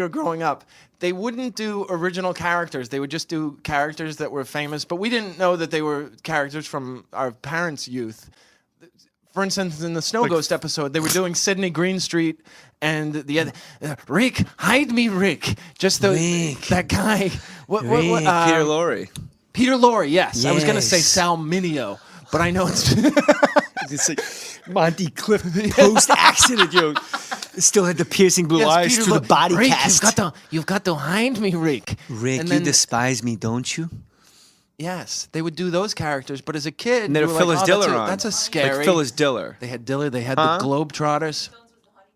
were growing up, they wouldn't do original characters. They would just do characters that were famous, but we didn't know that they were characters from our parents' youth. For instance, in the Snow Ghost episode, they were doing Sydney Greenstreet and the other Rick, hide me, Rick. Just that guy. What, Peter Lorre. Peter Lorre, yes. I was going to say Sal Mineo, but I know it's It's like Monty Cliff post-accident, still had the piercing blue eyes through the body Rick, cast. You've got to hide me, Rick. Rick, and you despise me, don't you? Yes, they would do those characters, but as a kid, And they had Phyllis Diller on. That's a scary. Like Phyllis Diller. They had Diller. They had the Globetrotters.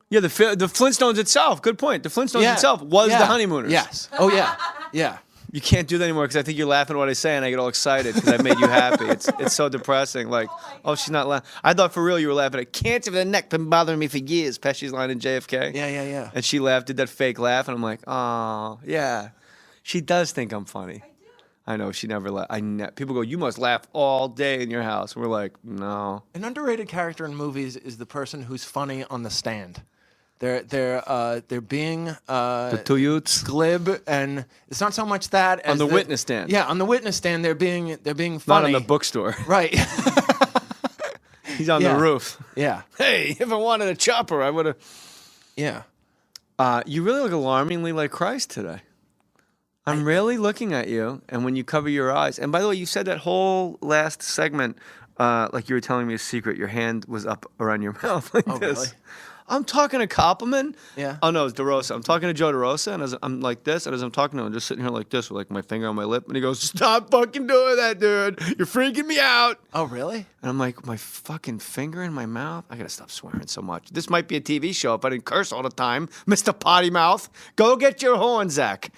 Yeah, the Flintstones itself. Good point. The Flintstones itself was the Honeymooners. Yes. Oh yeah. Yeah. You can't do that anymore because I think you're laughing at what I say and I get all excited because I made you happy. It's so depressing. Like, oh, she's not laughing. I thought for real you were laughing at cancer of the neck been bothering me for years. Pesci's line in JFK. Yeah. And she laughed, did that fake laugh, and I'm like, oh, yeah. She does think I'm funny. I know, she never laughed. People go, you must laugh all day in your house. We're like, no. An underrated character in movies is the person who's funny on the stand. They're being The two youths glib, and it's not so much that as on the witness stand. Yeah, on the witness stand, they're being funny. Not in the bookstore. Right. He's on the roof. Yeah. Hey, if I wanted a chopper, I would have. Yeah. You really look alarmingly like Christ today. I'm really looking at you, and when you cover your eyes, and by the way, you said that whole last segment like you were telling me a secret. Your hand was up around your mouth like this. Really? I'm talking to Koppelman. Yeah. Oh, no, it's DeRosa. I'm talking to Joe DeRosa, and as I'm like this, and as I'm talking to him, I'm just sitting here like this with like my finger on my lip, and he goes, stop fucking doing that, dude. You're freaking me out. Oh, really? And I'm like, my fucking finger in my mouth? I gotta stop swearing so much. This might be a TV show if I didn't curse all the time. Mr. Potty Mouth, go get your horn, Zach.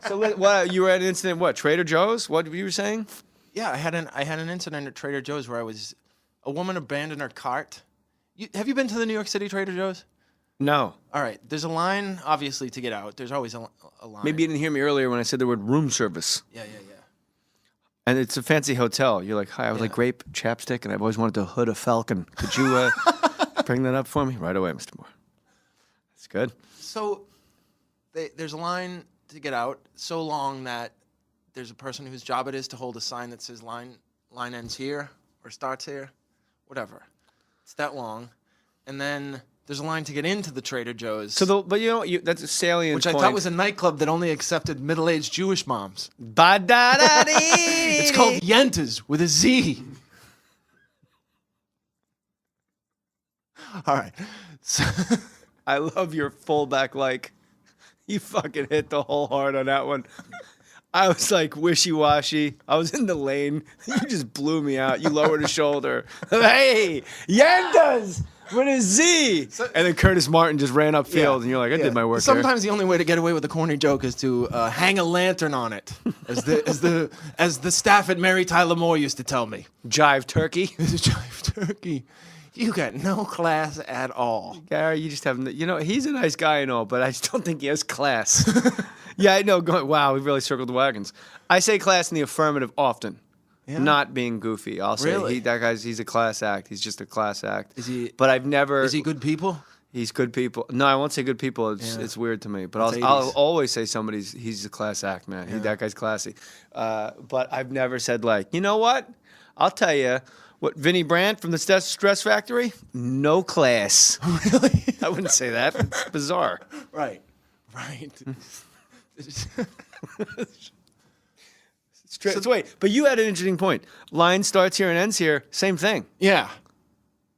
So what, you were at an incident, what, Trader Joe's? What you were saying? Yeah, I had an incident at Trader Joe's where a woman abandoned her cart. Have you been to the New York City Trader Joe's? No. All right, there's a line, obviously, to get out. There's always a line. Maybe you didn't hear me earlier when I said the word room service. Yeah. And it's a fancy hotel. You're like, hi, I would like grape chapstick, and I've always wanted to hood a falcon. Could you bring that up for me? Right away, Mr. Mohr. That's good. So there's a line to get out so long that there's a person whose job it is to hold a sign that says line ends here or starts here, whatever. It's that long. And then there's a line to get into the Trader Joe's. But you know, that's a salient which point. I thought was a nightclub that only accepted middle-aged Jewish moms. It's It's called Yentas with a Z. All right. So I love your fullback like. You fucking hit the whole heart on that one. I was like wishy-washy. I was in the lane. You just blew me out. You lowered a shoulder. Hey, Yentas with a Z. And then Curtis Martin just ran upfield, and you're like, I did my work. Sometimes the only way to get away with a corny joke is to hang a lantern on it, as the staff at Mary Tyler Moore used to tell me. Jive turkey. Jive turkey. You got no class at all. Gary, you just haven't. You know, he's a nice guy and all, but I just don't think he has class. Yeah, I know. Wow, we've really circled the wagons. I say class in the affirmative often, not being goofy. I'll say really? He's a class act. He's just a class act. Is he? But I've never. Is he good people? He's good people. No, I won't say good people. It's weird to me. But I'll always say he's a class act, man. Yeah. That guy's classy. But I've never said like, you know what? I'll tell you. What, Vinnie Brandt from the Stress Factory? No class. Really? I wouldn't say that. It's bizarre. Right. So wait, but you had an interesting point. Line starts here and ends here. Same thing. Yeah.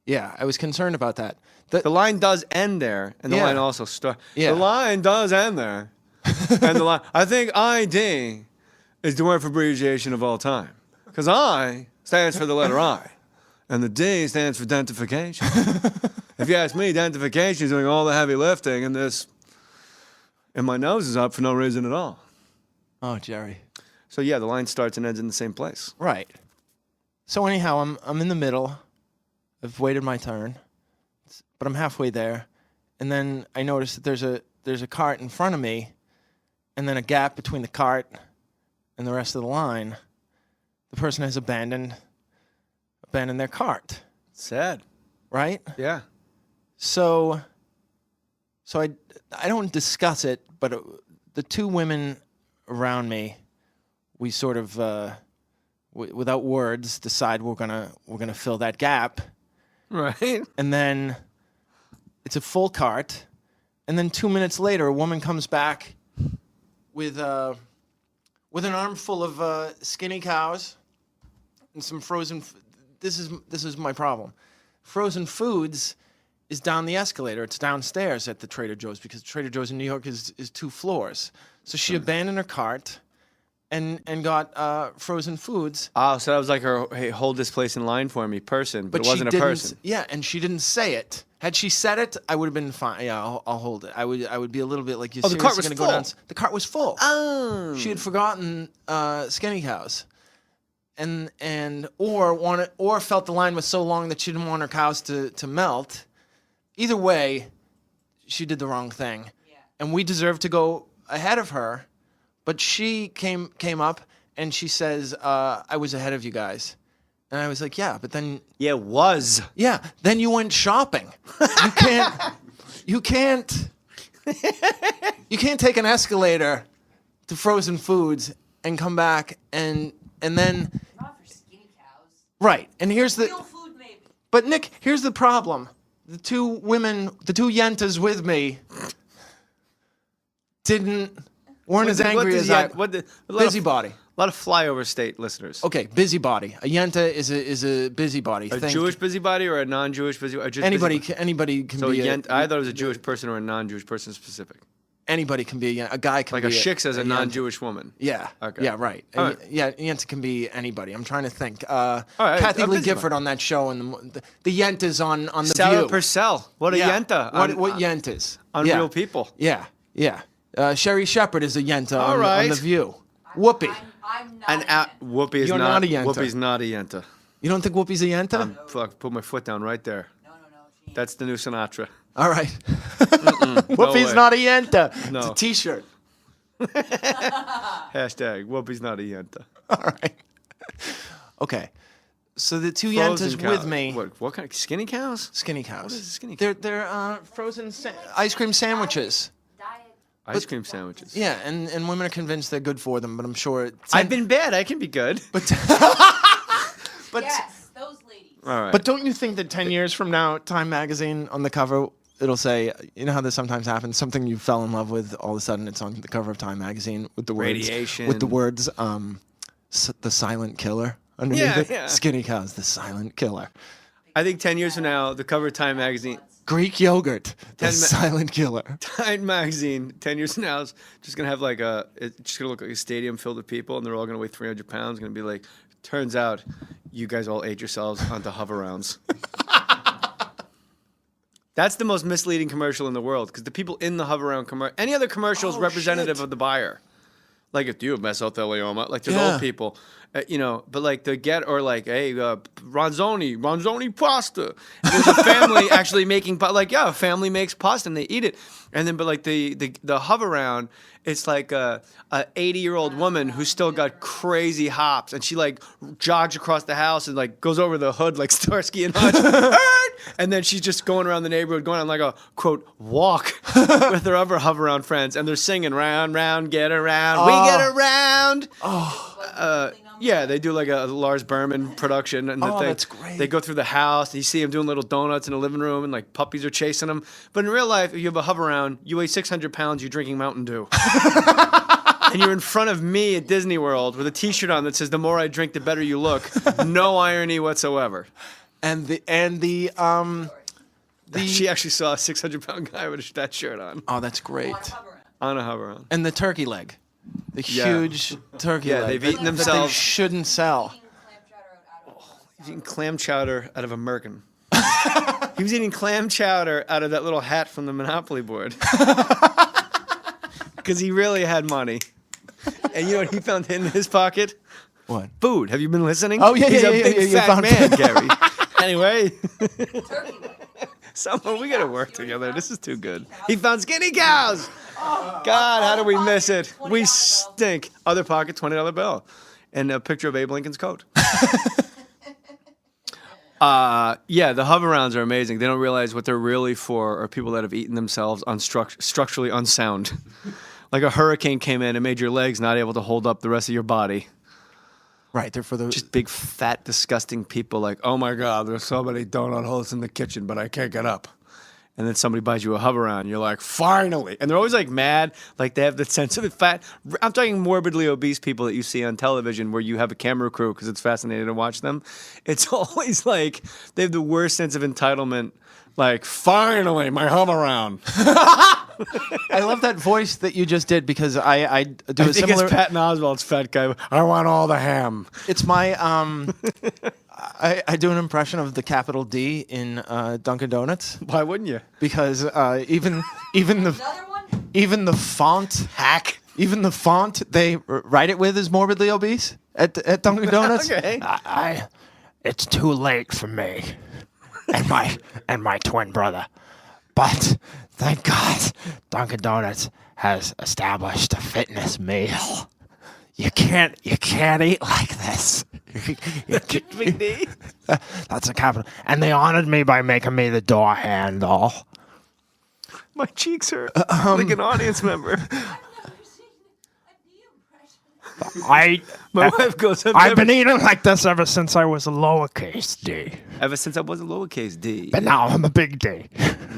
I was concerned about that. The line does end there, and the line also starts. Yeah. The line does end there. And the line, I think ID is the word for abbreviation of all time. Because I stands for the letter I. And the D stands for identification. If you ask me, identification is doing all the heavy lifting, and my nose is up for no reason at all. Oh, Jerry. So yeah, the line starts and ends in the same place. Right. So anyhow, I'm in the middle. I've waited my turn, but I'm halfway there, and then I notice that there's a cart in front of me, and then a gap between the cart and the rest of the line. The person has abandoned their cart. Sad. Right? Yeah. So So I don't discuss it, but the two women around me, we sort of without words decide we're gonna fill that gap, Right. and then it's a full cart, and then 2 minutes later a woman comes back with an armful of skinny cows and some frozen. This is my problem. Frozen foods is down the escalator. It's downstairs at the Trader Joe's because Trader Joe's in New York is 2 floors. So she abandoned her cart and got frozen foods. Oh, so that was like her, hey, hold this place in line for me person, but it wasn't a didn't, person. Yeah, and she didn't say it. Had she said it, I would have been fine. Yeah, I'll hold it. I would be a little bit like, you. Oh, the cart was gonna full. Go down? The cart was full. Oh. She had forgotten skinny cows, or felt the line was so long that she didn't want her cows to melt. Either way, she did the wrong thing, and we deserve to go ahead of her. But she came up and she says, "I was ahead of you guys," and I was like, "Yeah, but then." Yeah, it was. Yeah, then you went shopping. You can't take an escalator to frozen foods and come back and then. Not for skinny cows. Right, and here's the. Real food, maybe. But Nick, here's the problem: the two yentas with me weren't as angry as I. Busybody. A lot of flyover state listeners. Okay, busybody. A yenta is a busybody. A Jewish busybody or a non-Jewish busybody? Or just Anybody busybody? anybody can So be. I thought it was a Jewish person or a non-Jewish person specific. Anybody can be a guy can Like be a shiksa as a yenta. non-Jewish woman. Yeah. Okay. Yeah. Right. All right. Yeah. Yenta can be anybody. I'm trying to think. right, Kathy a Lee busybody. Gifford on that show, and the yentas on the Sarah View. Purcell. What a yenta. What yentas? Unreal Yeah. people. Yeah. Yeah. Sherry Shepherd is a yenta All on right. the View. Whoopi. I'm not. And Whoopi is You're not, not a yenta. Whoopi's not a yenta. You don't think Whoopi's a yenta? Fuck, put my foot down right there. No. She ain't. That's the new Sinatra. All right. Whoopi's way. not a yenta. No. It's a T-shirt. Hashtag Whoopi's not a yenta. All right. Okay. So the two Frozen yentas cow- with me. What kind of skinny cows? Skinny cows. What is a skinny cow? They're frozen ice cream sandwiches. Diet. Ice cream sandwiches. Yeah, and women are convinced they're good for them, but I'm sure. I've been bad. I can be good. But Yes, those ladies. All right. but don't you think that 10 years from now, Time Magazine on the cover, it'll say, you know how this sometimes happens, something you fell in love with, all of a sudden it's on the cover of Time Magazine with the words, Radiation. with the words, the silent killer underneath Yeah, it. yeah. Skinny cows, the silent killer. I think 10 years from now, the cover of Time Magazine, Greek yogurt, the 10 silent killer. Time Magazine, 10 years from now is just gonna have like it's just gonna look like a stadium filled with people, and they're all gonna weigh 300 pounds. Gonna be like, turns out, you guys all ate yourselves onto hover rounds. That's the most misleading commercial in the world because the people in the hover round commercial, any other commercial is representative of the buyer. Like if you have mesothelioma, like there's old people, but like the or like, hey, Ronzoni pasta. There's a family actually making, a family makes pasta and they eat it. And then, but like the hover round, it's like a 80-year-old woman who's still got crazy hops and she like jogs across the house and like goes over the hood like Starsky and Hutch. And then she's just going around the neighborhood, going on like a quote walk with her other hover round friends, and they're singing "Round, round, get around, we get around." Yeah, they do like a Lars Berman production, and that's great. They go through the house, and you see them doing little donuts in the living room, and like puppies are chasing them. But in real life, if you have a hover round, you weigh 600 pounds, you're drinking Mountain Dew. And you're in front of me at Disney World with a T-shirt on that says "The more I drink, the better you look." No irony whatsoever. And the She actually saw a 600-pound guy with that shirt on. oh, that's great. On a hover round. And the turkey leg, the Yeah. huge turkey leg. they've eaten that they themselves. shouldn't sell. He's eating clam chowder out of a merkin. He was eating clam chowder out of that little hat from the Monopoly board. Because he really had money. And you know what he found in his pocket? What? Food. Have you been listening? Oh, yeah, He's yeah, a yeah, big yeah, yeah, fat found man, food. Gary. Anyway, Turkey leg. someone, we got to work together. This is too good. He found skinny cows. God, how do we miss it? We stink. Other pocket, $20 bill. And a picture of Abe Lincoln's coat. Yeah, the hover rounds are amazing. They don't realize what they're really for are people that have eaten themselves structurally unsound. Like a hurricane came in and made your legs not able to hold up the rest of your body. Right, they're for the Just big, fat, disgusting people like, oh my God, there's so many donut holes in the kitchen, but I can't get up. And then somebody buys you a hover round. You're like, finally. And they're always like mad. Like they have the sense of fat. I'm talking morbidly obese people that you see on television where you have a camera crew because it's fascinating to watch them. It's always like they have the worst sense of entitlement. Like, finally, my hover round. I love that voice that you just did because I do I a think similar. it's Patton Oswalt's fat guy. I want all the ham. It's my I do an impression of the capital D in Dunkin' Donuts Why wouldn't you? because even Another one? even the font even the font they write it with is morbidly obese at Dunkin' Donuts. Okay. It's too late for me and my twin brother, but thank God Dunkin' Donuts has established a fitness meal. You can't eat like this. Big D? That's a capital. And they honored me by making me the door handle. My cheeks hurt like an audience member. I've never seen a D impression. My wife goes, I've been eating like this ever since I was a lowercase D. ever since I was a lowercase D. But now I'm a big D.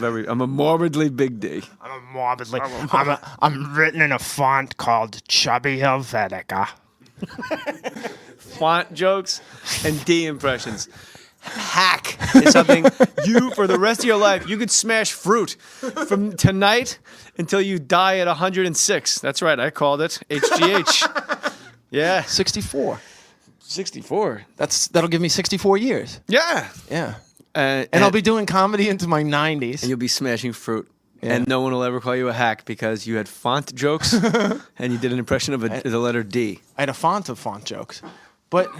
I'm a morbidly big D. I'm written in a font called Chubby Helvetica. Font jokes and D impressions. Hack is something you, for the rest of your life, you could smash fruit from tonight until you die at 106. That's right, I called it HGH. Yeah, 64. 64. That'll give me 64 years. Yeah. Yeah. And And I'll be doing comedy into my 90s. and you'll be smashing fruit. Yeah. And no one will ever call you a hack because you had font jokes and you did an impression of the letter D. I had a font of font jokes. But,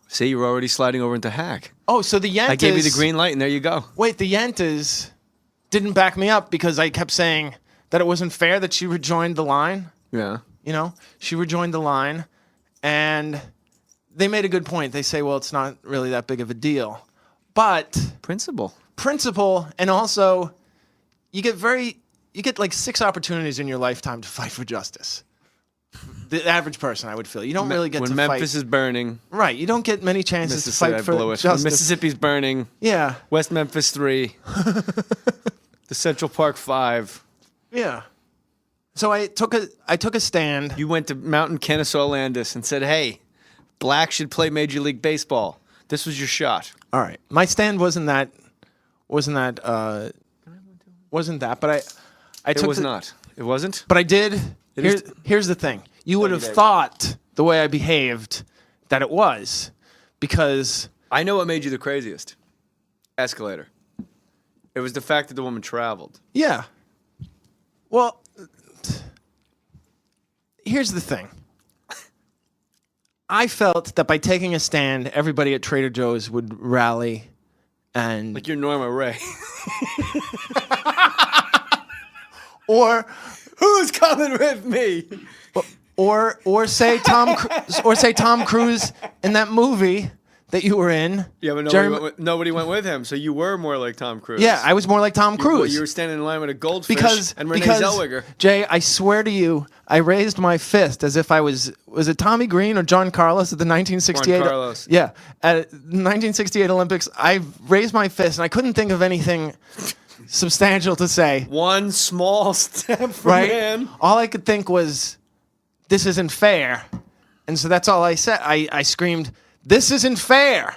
See, you're already sliding over into hack. oh, so the Yentas... I gave you the green light and there you go. Wait, the Yentas didn't back me up because I kept saying that it wasn't fair that she rejoined the line. Yeah. You know, she rejoined the line, and they made a good point. They say, well, it's not really that big of a deal. But Principle. and also you get like 6 opportunities in your lifetime to fight for justice. The average person, I would feel. You don't really get when to Memphis fight. is burning, Right, you don't get many chances to Mississippi, fight I for blow it. When justice. Mississippi's burning, Yeah, West Memphis 3, the Central Park 5. yeah. So I took a stand. You went to Mountain Kennesaw Landis and said, hey, black should play Major League Baseball. This was your shot. All right, my stand wasn't that, but I took It was the- not. It wasn't? But I did. is- Here's the thing. You would have Dave. thought the way I behaved that it was, because I know what made you the craziest. Escalator. It was the fact that the woman traveled. yeah. Well, here's the thing. I felt that by taking a stand, everybody at Trader Joe's would rally, and Like you're Norma Ray. or Who's coming with me? or say Tom Cruise in that movie that you were in. Yeah, but Jerry- nobody went with him, so you were more like Tom Cruise. Yeah, I was more like Tom Cruise. You were standing in line with a goldfish because and Renee because Zellweger. Jay, I swear to you, I raised my fist as if I was it Tommy Green or John Carlos at the 1968? Juan Carlos. Yeah, at the 1968 Olympics, I raised my fist and I couldn't think of anything substantial to say. One small step for Right? man. All I could think was, "This isn't fair," and so that's all I said. I screamed, "This isn't fair!"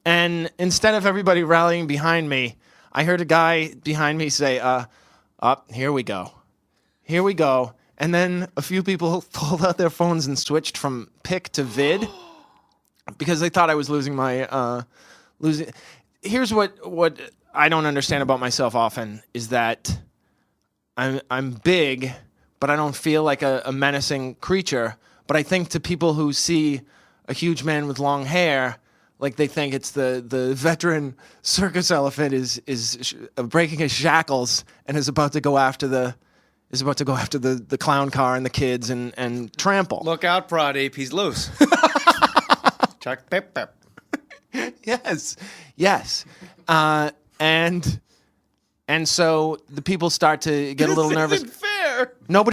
And instead of everybody rallying behind me, I heard a guy behind me say, here we go. Here we go." And then a few people pulled out their phones and switched from pic to vid because they thought I was losing my losing. Here's what I don't understand about myself often is that I'm big, but I don't feel like a menacing creature. But I think to people who see a huge man with long hair, like they think it's the veteran circus elephant is breaking his shackles and is about to go after the clown car and the kids and trample. Look out, Pradeep. He's loose. Chuck pip pip. Yes, yes, and so the people start to get a little nervous. Fair. Nobody